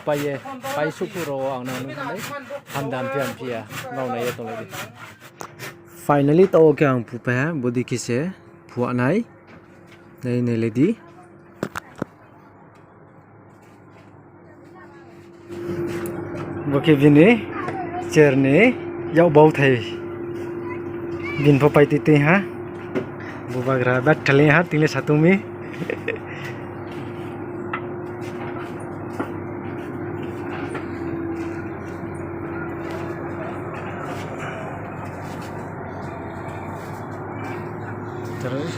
paye pai supuro ang nang nai hamdam pian pia ngau nai ya tong lai finally to kyang pu pa body kise pu anai nei nei ledi boke vini cherne yau bau thai bin pho pai ti ha bubagra bat thale ha tingle satumi terus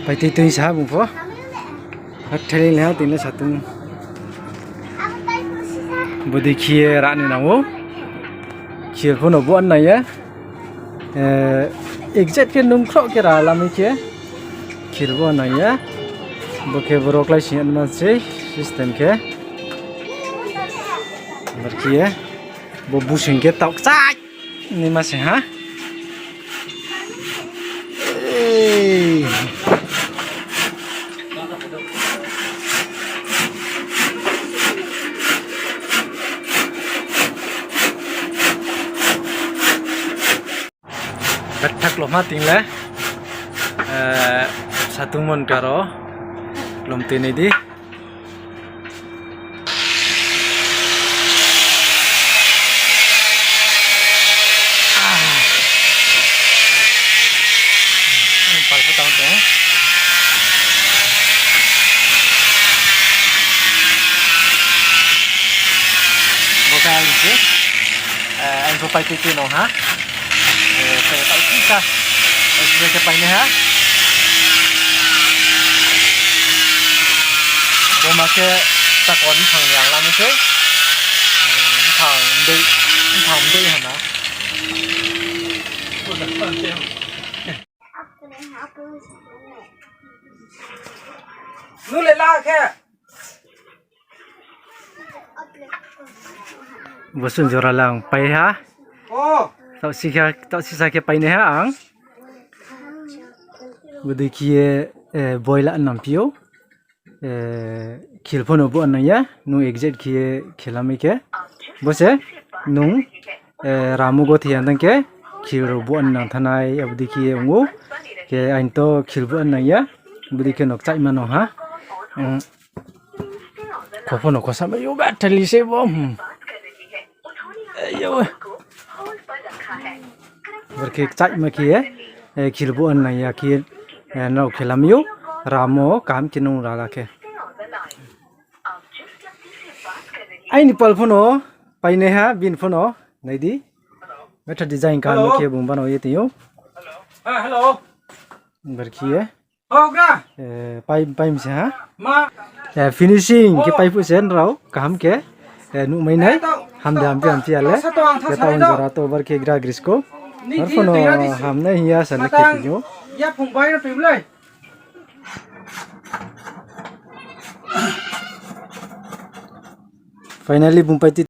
pai ti tui sa bu pho hat thale le ha tingle satum bodi khie ra ni na wo khie pho no bo an nai ya exact ke nung khro ke ra la mi ke khir bo nai ya bo ke borok lai sin ma se system ke bar khie bo bu sing ke tok sai ni ma se ha Batak loma tinggal, satu mon karo, lom tini di. Empat petang tu. Bukan ini, info pai titi no ha. Saya tak bisa sudah capai ni ha. Bo make takon thang yang la me chơi. Thang đi hả má. Nu lại la khe. Bo sun jora lang pai ha. Oh. Tao sisa ke pai ne ha ang budi kie boila nam pio khil phono bo an ya nu exact kie khilami ke bose nu ramu go thian dang ke khil bo an nang thanai abudi kie ngo ke ain to khil bo an ya budi ke nok chai mano ha ko phono ko sam yo ba thali se bom yo berke cak makie khilbuan na ya ki no khilamiu ramo kam chinu raga ke ai ni pal phono paine ha bin phono nai di meta design kan ke bum bano ye tiyo hello berkie hoga pai se ha ma finishing ke pai pu sen rau kam ke nu mai nai hamdam pian piale ke taun jara to berke gra grisko Arfono hamna hiya sana ketinyo. Ya phongbai na pimlai. Finally bumpai ti